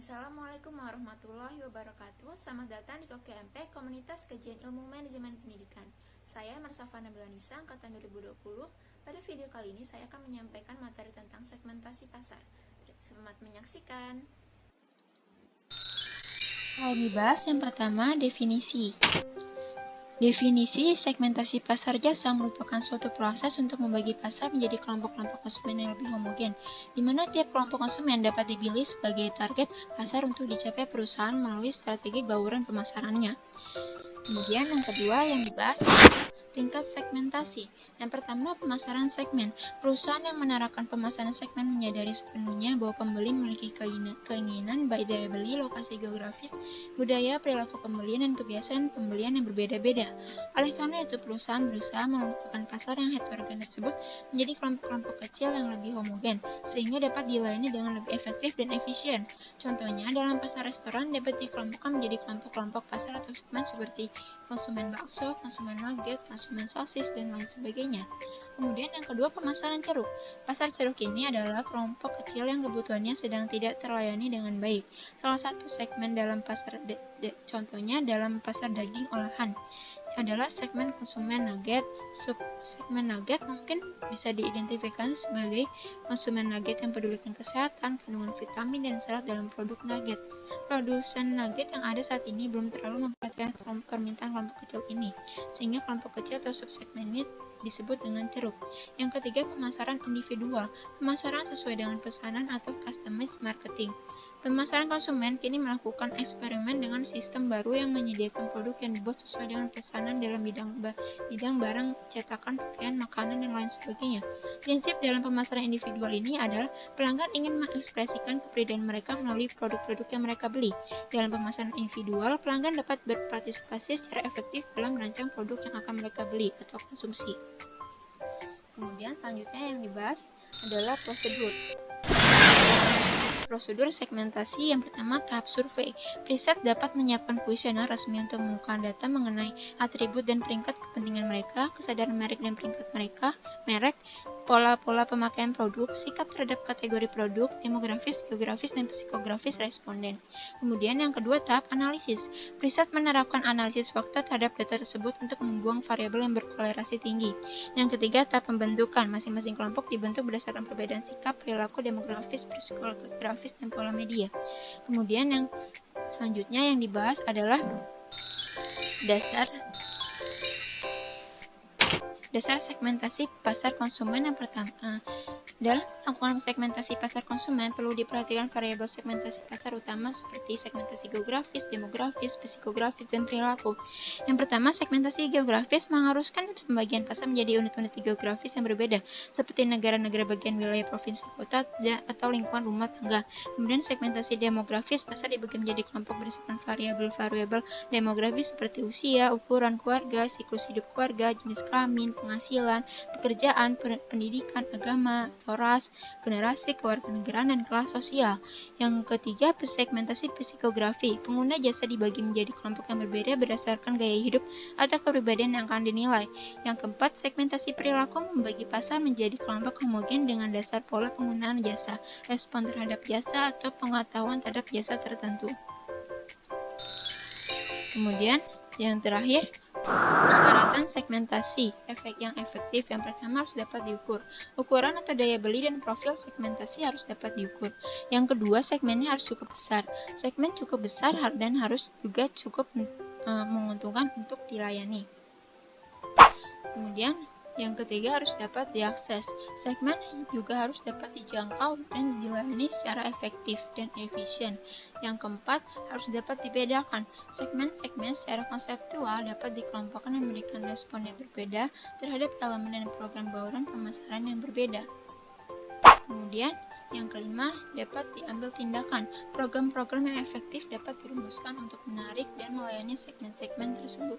Assalamualaikum warahmatullahi wabarakatuh. Selamat datang di KOKMP, Komunitas Kajian Ilmu Manajemen Pendidikan. Saya Marshafa Nabila Nisa, angkatan 2020. Pada video kali ini saya akan menyampaikan materi tentang segmentasi pasar. Selamat menyaksikan. Yang dibahas yang pertama, definisi. Definisi segmentasi pasar jasa merupakan suatu proses untuk membagi pasar menjadi kelompok-kelompok konsumen yang lebih homogen, di mana tiap kelompok konsumen dapat dipilih sebagai target pasar untuk dicapai perusahaan melalui strategi bauran pemasarannya. Kemudian yang kedua yang dibahas adalah tingkat segmentasi. Yang pertama, pemasaran segmen. Perusahaan yang menerapkan pemasaran segmen menyadari sepenuhnya bahwa pembeli memiliki keinginan baik daya beli, lokasi geografis, budaya, perilaku pembelian, dan kebiasaan pembelian yang berbeda-beda. Oleh karena itu, perusahaan berusaha mengelompokkan pasar yang heterogen tersebut menjadi kelompok-kelompok kecil yang lebih homogen, sehingga dapat dilayani dengan lebih efektif dan efisien. Contohnya, dalam pasar restoran dapat dikelompokkan menjadi kelompok-kelompok pasar atau segmen seperti konsumen bakso, konsumen nugget, konsumen sosis, dan lain sebagainya. Kemudian yang kedua, pemasaran ceruk. Pasar ceruk ini adalah kelompok kecil yang kebutuhannya sedang tidak terlayani dengan baik. Salah satu segmen dalam pasar contohnya dalam pasar daging olahan adalah segmen konsumen nugget. Sub-segmen nugget mungkin bisa diidentifikasikan sebagai konsumen nugget yang pedulikan kesehatan, kandungan vitamin, dan serat dalam produk nugget. Produsen nugget yang ada saat ini belum terlalu memperhatikan permintaan kelompok kecil ini, sehingga kelompok kecil atau subsegmen ini disebut dengan ceruk. Yang ketiga, pemasaran individual. Pemasaran sesuai dengan pesanan atau customized marketing. Pemasaran konsumen kini melakukan eksperimen dengan sistem baru yang menyediakan produk yang dibuat sesuai dengan pesanan dalam bidang barang cetakan, pakaian, makanan, dan lain sebagainya. Prinsip dalam pemasaran individual ini adalah pelanggan ingin mengekspresikan kepribadian mereka melalui produk-produk yang mereka beli. Dalam pemasaran individual, pelanggan dapat berpartisipasi secara efektif dalam merancang produk yang akan mereka beli atau konsumsi. Kemudian selanjutnya yang dibahas adalah prosedur segmentasi. Yang pertama, tahap survei. Preset dapat menyiapkan kuesioner resmi untuk mengumpulkan data mengenai atribut dan peringkat kepentingan mereka, kesadaran merek dan peringkat merek, pola-pola pemakaian produk, sikap terhadap kategori produk, demografis, geografis, dan psikografis responden. Kemudian yang kedua, tahap analisis. Preset menerapkan analisis fakta terhadap data tersebut untuk membuang variabel yang berkolerasi tinggi. Yang ketiga, tahap pembentukan. Masing-masing kelompok dibentuk berdasarkan perbedaan sikap, perilaku, demografis, psikografis, dan pola media. Kemudian yang selanjutnya yang dibahas adalah dasar segmentasi pasar konsumen. Yang pertama, dalam melakukan segmentasi pasar konsumen perlu diperhatikan variabel segmentasi pasar utama seperti segmentasi geografis, demografis, psikografis, dan perilaku. Yang pertama, segmentasi geografis mengharuskan pembagian pasar menjadi unit-unit geografis yang berbeda, seperti negara-negara bagian wilayah provinsi, kota, atau lingkungan rumah tangga. Kemudian segmentasi demografis, pasar dibagi menjadi kelompok berdasarkan variabel demografis seperti usia, ukuran keluarga, siklus hidup keluarga, jenis kelamin, penghasilan, pekerjaan, pendidikan, agama, ras, generasi, kewarganegaraan, dan kelas sosial. Yang ketiga, segmentasi psikografi. Pengguna jasa dibagi menjadi kelompok yang berbeda berdasarkan gaya hidup atau kepribadian yang akan dinilai. Yang keempat, segmentasi perilaku membagi pasar menjadi kelompok homogen dengan dasar pola penggunaan jasa, respon terhadap jasa, atau pengetahuan terhadap jasa tertentu. Kemudian, yang terakhir, persyaratan segmentasi yang efektif. Yang pertama, harus dapat diukur. Ukuran atau daya beli dan profil segmentasi harus dapat diukur. Yang kedua, segmennya harus cukup besar. Segmen cukup besar dan harus juga cukup menguntungkan untuk dilayani. Kemudian, yang ketiga, harus dapat diakses. Segmen juga harus dapat dijangkau dan dilayani secara efektif dan efisien. Yang keempat, harus dapat dibedakan. Segmen-segmen secara konseptual dapat dikelompokkan dan memberikan respon yang berbeda terhadap elemen dan program bauran pemasaran yang berbeda. Kemudian, yang kelima, dapat diambil tindakan. Program-program yang efektif dapat dirumuskan untuk menarik dan melayani segmen-segmen tersebut.